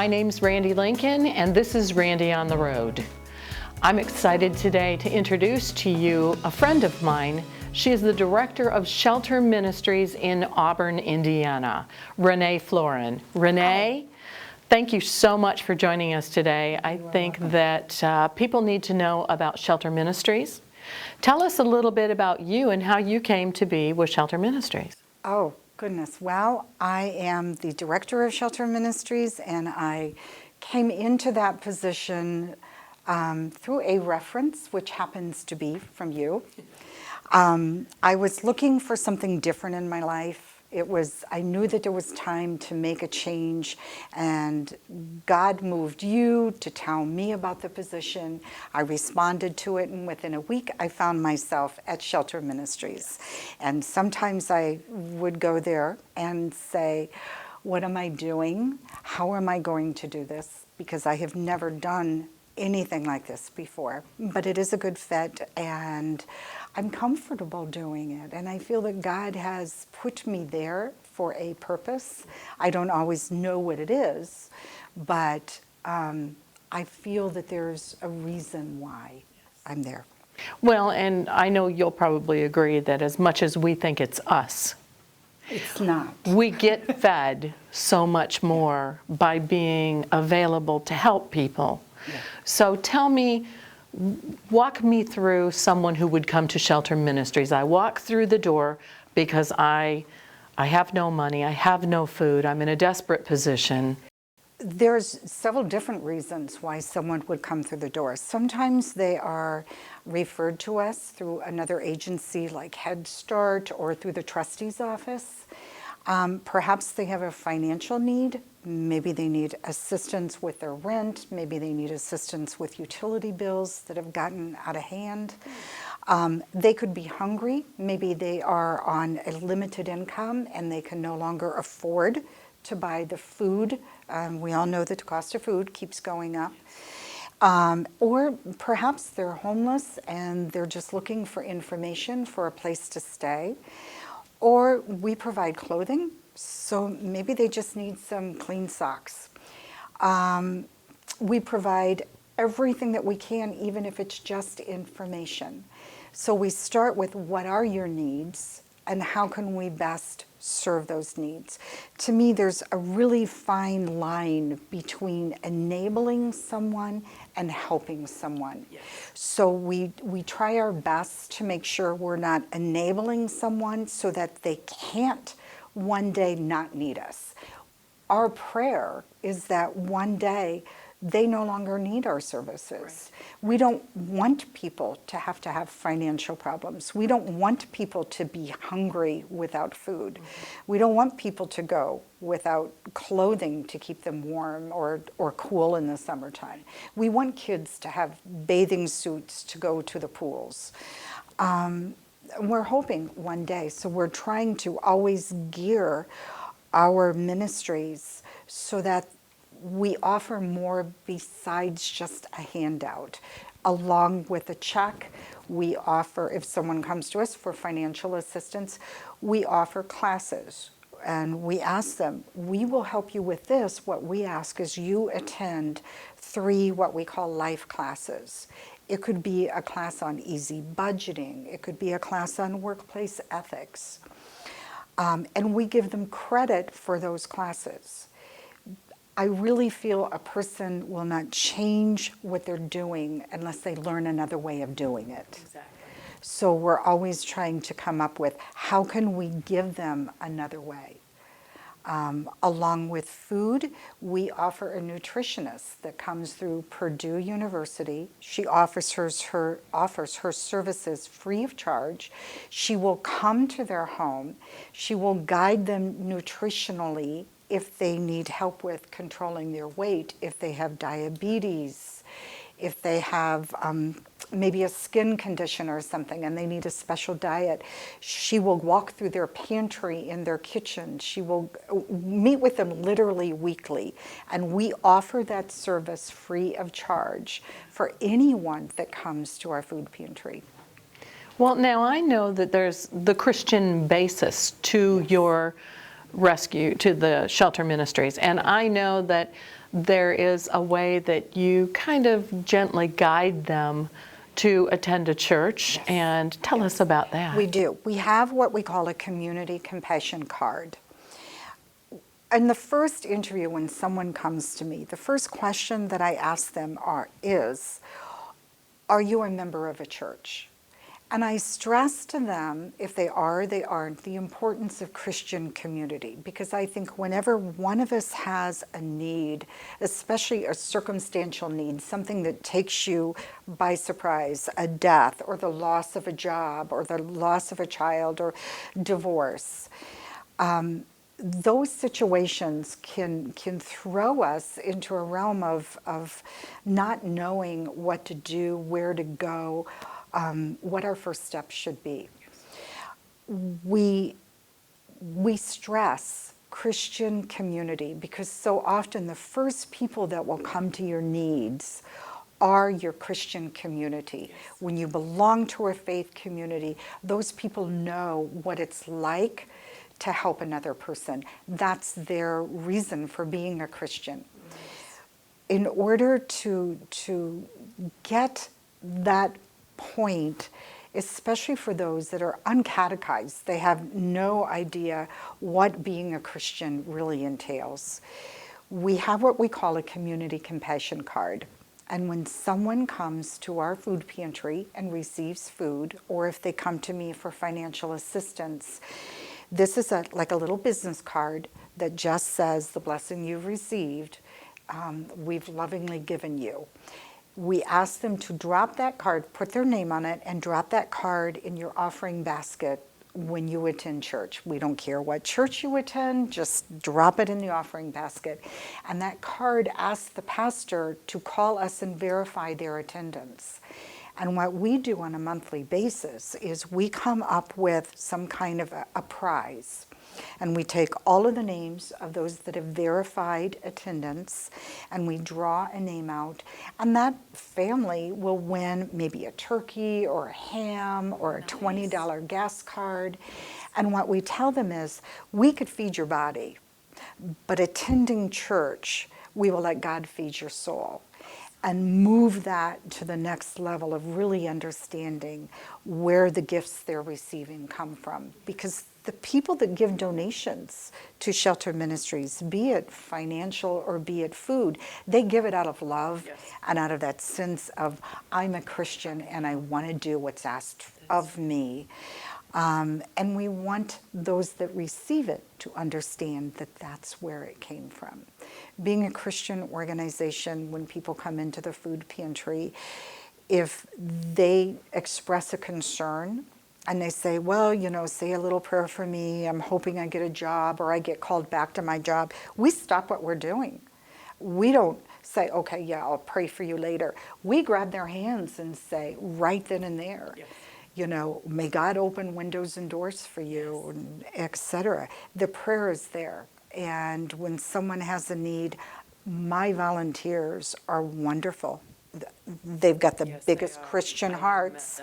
My name's Randi Lincoln, and this is Randi on the Road. I'm excited today to introduce to you a friend of mine. She is the director of Shelter Ministries in Auburn, Indiana, Renee Florin. Renee, thank you so much for joining us today. I think that people need to know about Shelter Ministries. Tell us a little bit about you and how you came to be with Shelter Ministries. Oh, goodness. Well, I am the director of Shelter Ministries, and I came into that position through a reference, which happens to be from you. I was looking for something different in my life. I knew that there was time to make a change, and God moved you to tell me about the position. I responded to it, and within a week, I found myself at Shelter Ministries. And sometimes I would go there and say, what am I doing? How am I going to do this? Because I have never done anything like this before, but it is a good fit, and I'm comfortable doing it, and I feel that God has put me there for a purpose. I don't always know what it is, but I feel that there's a reason why I'm there. Well, and I know you'll probably agree that as much as we think it's us, it's not. We get fed so much more by being available to help people. Yeah. So tell me, walk me through someone who would come to Shelter Ministries. I walk through the door because I have no money, I have no food, I'm in a desperate position. There's several different reasons why someone would come through the door. Sometimes they are referred to us through another agency like Head Start or through the trustee's office. Perhaps they have a financial need. Maybe they need assistance with their rent. Maybe they need assistance with utility bills that have gotten out of hand. They could be hungry. Maybe they are on a limited income and they can no longer afford to buy the food. We all know that the cost of food keeps going up. Or perhaps they're homeless and they're just looking for information for a place to stay. Or we provide clothing, so maybe they just need some clean socks. We provide everything that we can, even if it's just information. So we start with what are your needs and how can we best serve those needs. To me, there's a really fine line between enabling someone and helping someone. Yes. So we try our best to make sure we're not enabling someone so that they can't one day not need us. Our prayer is that one day they no longer need our services. Right. We don't want people to have financial problems. We don't want people to be hungry without food. Mm-hmm. We don't want people to go without clothing to keep them warm or cool in the summertime. We want kids to have bathing suits to go to the pools. We're hoping one day, so we're trying to always gear our ministries so that we offer more besides just a handout. Along with a check, we offer, if someone comes to us for financial assistance, we offer classes. And we ask them, we will help you with this. What we ask is you attend 3 what we call life classes. It could be a class on easy budgeting. It could be a class on workplace ethics. And we give them credit for those classes. I really feel a person will not change what they're doing unless they learn another way of doing it. Exactly. So we're always trying to come up with how can we give them another way. Along with food, we offer a nutritionist that comes through Purdue University. She offers her services free of charge. She will come to their home. She will guide them nutritionally if they need help with controlling their weight, if they have diabetes, if they have maybe a skin condition or something and they need a special diet. She will walk through their pantry in their kitchen. She will meet with them literally weekly. And we offer that service free of charge for anyone that comes to our food pantry. Well, now I know that there's the Christian basis to your rescue, to the shelter ministries. And I know that there is a way that you kind of gently guide them to attend a church. Yes. And tell us about that. We do. We have what we call a community compassion card. In the first interview, when someone comes to me, the first question that I ask them is, are you a member of a church? And I stress to them, if they are, they aren't, the importance of Christian community. Because I think whenever one of us has a need, especially a circumstantial need, something that takes you by surprise, a death or the loss of a job or the loss of a child or divorce, those situations can throw us into a realm of not knowing what to do, where to go, what our first steps should be. We stress Christian community because so often the first people that will come to your needs are your Christian community. Yes. When you belong to a faith community, those people know what it's like to help another person. That's their reason for being a Christian. Yes. In order to get that point, especially for those that are uncatechized, they have no idea what being a Christian really entails. We have what we call a community compassion card. And when someone comes to our food pantry and receives food, or if they come to me for financial assistance, this is like a little business card that just says the blessing you've received, we've lovingly given you. We ask them to drop that card, put their name on it, and drop that card in your offering basket when you attend church. We don't care what church you attend, just drop it in the offering basket. And that card asks the pastor to call us and verify their attendance. And what we do on a monthly basis is we come up with some kind of a prize. And we take all of the names of those that have verified attendance and we draw a name out. And that family will win maybe a turkey or a ham or a $20 gas card. And what we tell them is, we could feed your body, but attending church, we will let God feed your soul. And move that to the next level of really understanding where the gifts they're receiving come from. Because the people that give donations to shelter ministries, be it financial or be it food, they give it out of love. Yes. And out of that sense of, I'm a Christian and I want to do what's asked of me. And we want those that receive it to understand that that's where it came from. Being a Christian organization, when people come into the food pantry, if they express a concern and they say, well, say a little prayer for me, I'm hoping I get a job or I get called back to my job, we stop what we're doing. We don't say, okay, yeah, I'll pray for you later. We grab their hands and say, right then and there, yes. May God open windows and doors for you, and et cetera. The prayer is there. And when someone has a need, my volunteers are wonderful. They've got the biggest Christian hearts,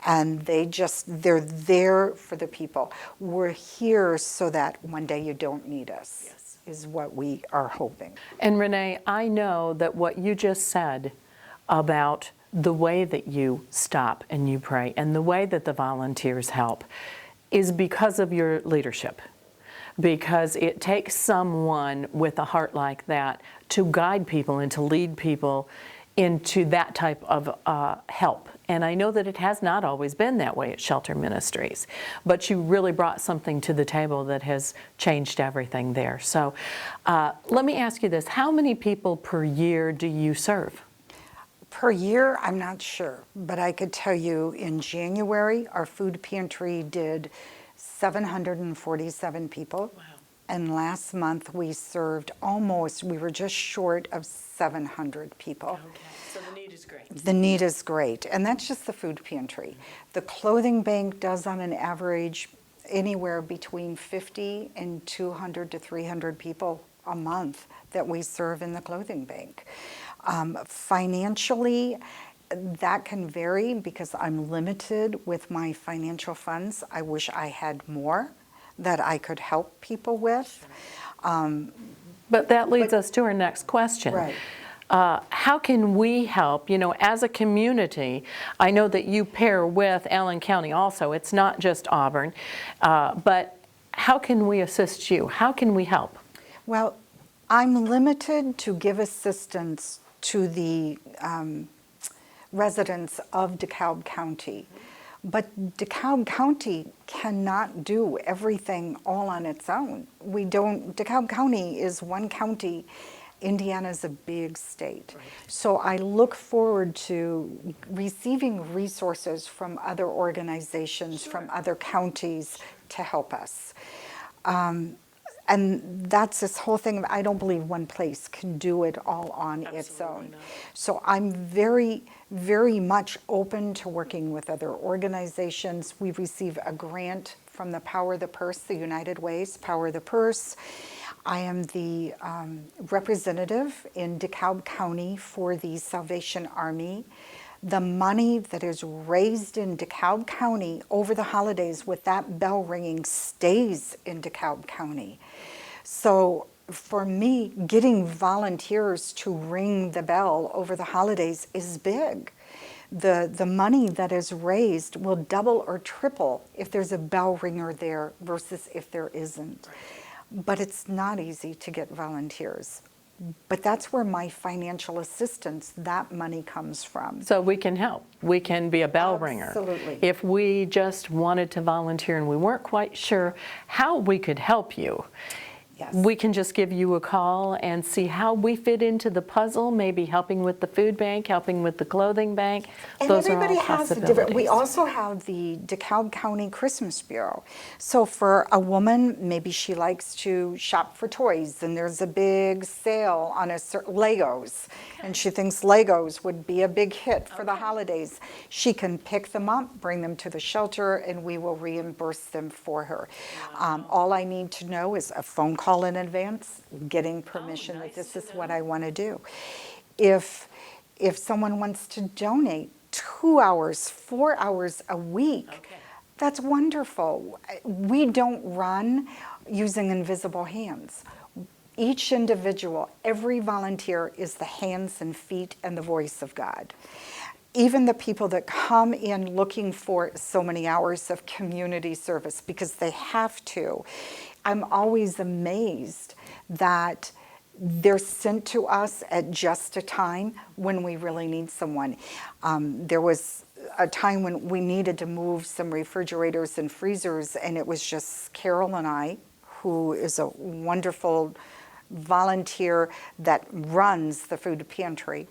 and they're there for the people. We're here so that one day you don't need us, yes. Is what we are hoping. And Renee, I know that what you just said about the way that you stop and you pray and the way that the volunteers help is because of your leadership. Because it takes someone with a heart like that to guide people and to lead people into that type of help. And I know that it has not always been that way at Shelter Ministries, but you really brought something to the table that has changed everything there. So let me ask you this, how many people per year do you serve? Per year, I'm not sure, but I could tell you in January, our food pantry did 747 people. Wow. And last month we served we were just short of 700 people. Okay, so the need is great. The need is great, and that's just the food pantry. Mm-hmm. The clothing bank does on an average anywhere between 50 and 200 to 300 people a month that we serve in the clothing bank. Financially, that can vary because I'm limited with my financial funds. I wish I had more, that I could help people with. But that leads us to our next question. Right. How can we help, as a community? I know that you pair with Allen County also. It's not just Auburn. But how can we assist you? How can we help? Well, I'm limited to give assistance to the residents of Dekalb County. But Dekalb County cannot do everything all on its own. Dekalb County is one county. Indiana's a big state. Right. So I look forward to receiving resources from other organizations, from other counties to help us. And that's this whole thing. I don't believe one place can do it all on its own. Not. So I'm very, very much open to working with other organizations. We receive a grant from the Power of the Purse, the United Way's Power of the Purse. I am the representative in DeKalb County for the Salvation Army. The money that is raised in DeKalb County over the holidays with that bell ringing stays in DeKalb County. So for me, getting volunteers to ring the bell over the holidays is big. The money that is raised will double or triple if there's a bell ringer there versus if there isn't. But it's not easy to get volunteers. But that's where my financial assistance, that money comes from. So we can help. We can be a bell ringer. Absolutely. If we just wanted to volunteer and we weren't quite sure how we could help you, yes, we can just give you a call and see how we fit into the puzzle, maybe helping with the food bank, helping with the clothing bank. And those everybody are all has a possibilities. different, we also have the DeKalb County Christmas Bureau. So for a woman, maybe she likes to shop for toys and there's a big sale on Legos. And she thinks Legos would be a big hit for the holidays. She can pick them up, bring them to the shelter, and we will reimburse them for her. All I need to know is a phone call in advance, getting permission that this is what I want to do. If someone wants to donate 2 hours, 4 hours a week, that's wonderful. We don't run using invisible hands. Each individual, every volunteer is the hands and feet and the voice of God. Even the people that come in looking for so many hours of community service because they have to, I'm always amazed that they're sent to us at just a time when we really need someone. There was a time when we needed to move some refrigerators and freezers, and it was just Carol and I, who is a wonderful volunteer that runs the food pantry.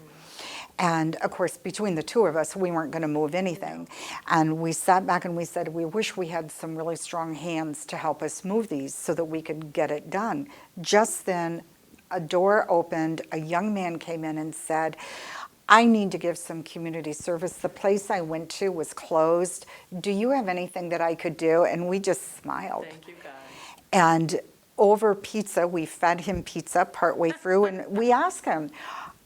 And of course, between the two of us, we weren't going to move anything. And we sat back and we said, we wish we had some really strong hands to help us move these so that we could get it done. Just then, a door opened, a young man came in and said, I need to give some community service. The place I went to was closed. Do you have anything that I could do? And we just smiled. Thank you, God. And over pizza, we fed him pizza partway through, and we asked him,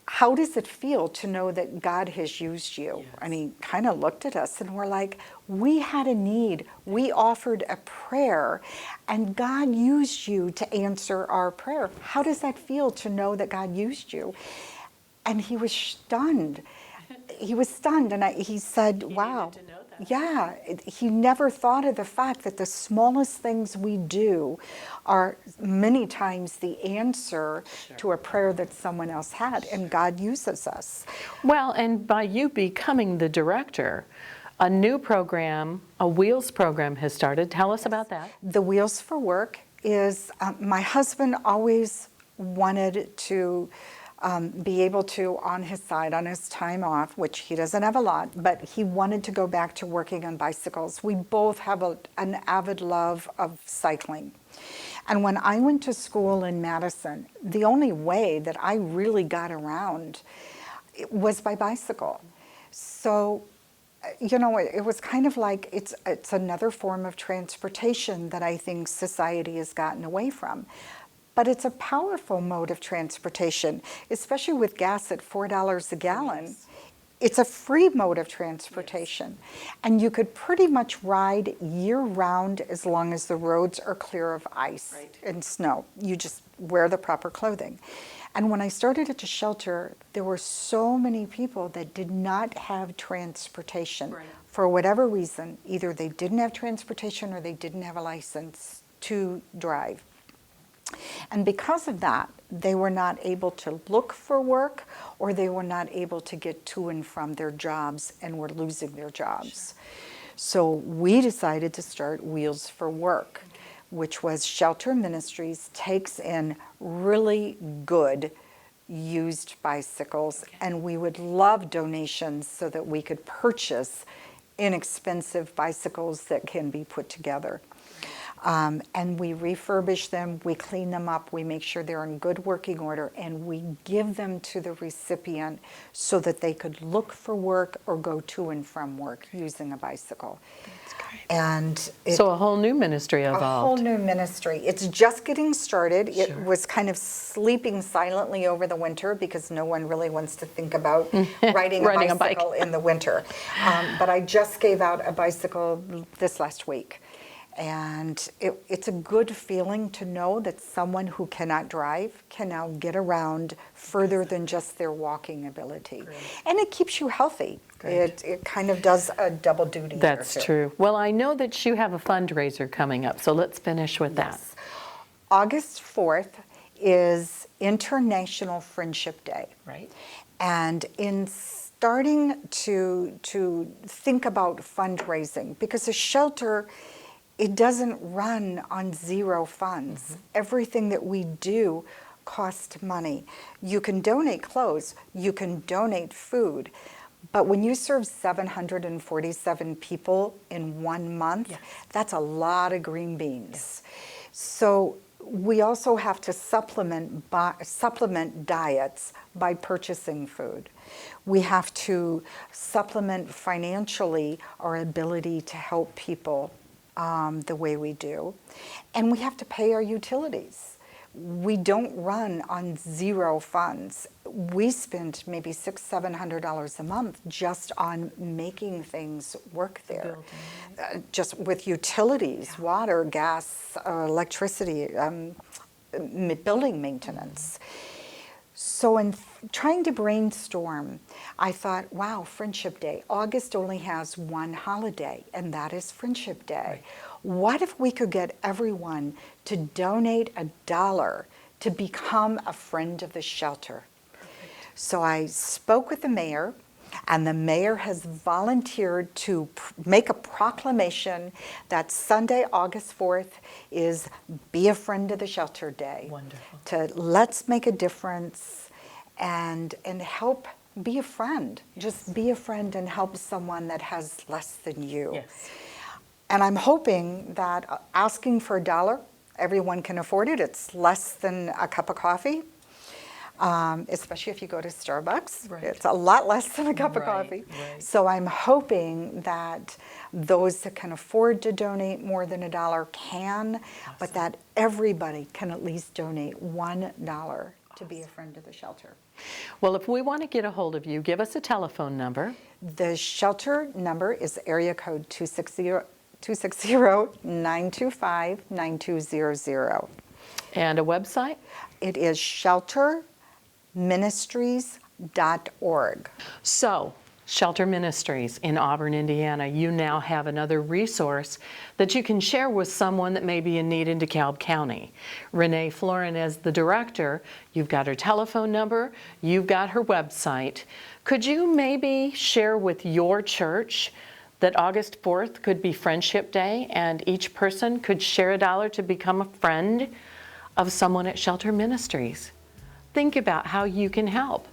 how does it feel to know that God has used you? Yes. And he kind of looked at us and we're like, we had a need. We offered a prayer and God used you to answer our prayer. How does that feel to know that God used you? And he was stunned. He was stunned, and he said, wow. Needed to know that. Yeah, he never thought of the fact that the smallest things we do are many times the answer to a prayer that someone else had, and God uses us. Well, and by you becoming the director, a new program, a Wheels program has started. Tell us about that. The Wheels for Work is, my husband always wanted to be able to, on his side, on his time off, which he doesn't have a lot, but he wanted to go back to working on bicycles. We both have an avid love of cycling. And when I went to school in Madison, the only way that I really got around was by bicycle. So, you know, it was kind of like it's another form of transportation that I think society has gotten away from. But it's a powerful mode of transportation, especially with gas at $4 a gallon. it's a free mode of transportation. And you could pretty much ride year-round as long as the roads are clear of ice and snow. You just wear the proper clothing. And when I started at the shelter, there were so many people that did not have transportation. For whatever reason, either they didn't have transportation or they didn't have a license to drive. And because of that, they were not able to look for work, or they were not able to get to and from their jobs and were losing their jobs. So we decided to start Wheels for Work, which was Shelter Ministries takes in really good used bicycles, and we would love donations so that we could purchase inexpensive bicycles that can be put together. And we refurbish them, we clean them up, we make sure they're in good working order, and we give them to the recipient so that they could look for work or go to and from work using a bicycle. That's great. And so a whole new ministry evolved. A whole new ministry. It's just getting started. Sure. It was kind of sleeping silently over the winter because no one really wants to think about riding a bicycle in the winter. But I just gave out a bicycle this last week. And it's a good feeling to know that someone who cannot drive can now get around further than just their walking ability. Great. And it keeps you healthy. It kind of does a double duty. That's true. Well, I know that you have a fundraiser coming up, so let's finish with that. August 4th is International Friendship Day. Right. And in starting to think about fundraising, because a shelter, it doesn't run on zero funds. Everything that we do costs money. You can donate clothes, you can donate food, but when you serve 747 people in 1 month, that's a lot of green beans. So we also have to supplement diets by purchasing food. We have to supplement financially our ability to help people the way we do. And we have to pay our utilities. We don't run on zero funds. We spend maybe $600-700 a month just on making things work there. Just with utilities, water, gas, electricity, building maintenance. So in trying to brainstorm, I thought, wow, Friendship Day. August only has one holiday, and that is Friendship Day. What if we could get everyone to donate $1 to become a friend of the shelter? So I spoke with the mayor, and the mayor has volunteered to make a proclamation that Sunday, August 4th, is Be a Friend of the Shelter Day. Wonderful. To let's make a difference and help be a friend. Just be a friend and help someone that has less than you. Yes. And I'm hoping that asking for $1, everyone can afford it. It's less than a cup of coffee. Especially if you go to Starbucks. It's a lot less than a cup of coffee. So I'm hoping that those that can afford to donate more than $1 can, but that everybody can at least donate $1 to be a friend of the shelter. Well, if we want to get a hold of you, give us a telephone number. The shelter number is area code 260-925-9200. And a website? It is shelterministries.org. So, Shelter Ministries in Auburn, Indiana, you now have another resource that you can share with someone that may be in need in Dekalb County. Renee Florin, as the director, you've got her telephone number, you've got her website. Could you maybe share with your church that August 4th could be Friendship Day and each person could share $1 to become a friend of someone at Shelter Ministries? Think about how you can help.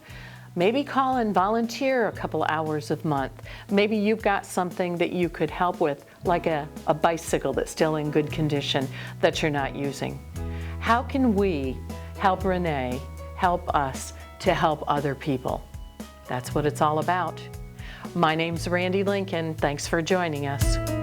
Maybe call and volunteer a couple hours a month. Maybe you've got something that you could help with, like a bicycle that's still in good condition that you're not using. How can we help Renee help us to help other people? That's what it's all about. My name's Randi Lincoln. Thanks for joining us.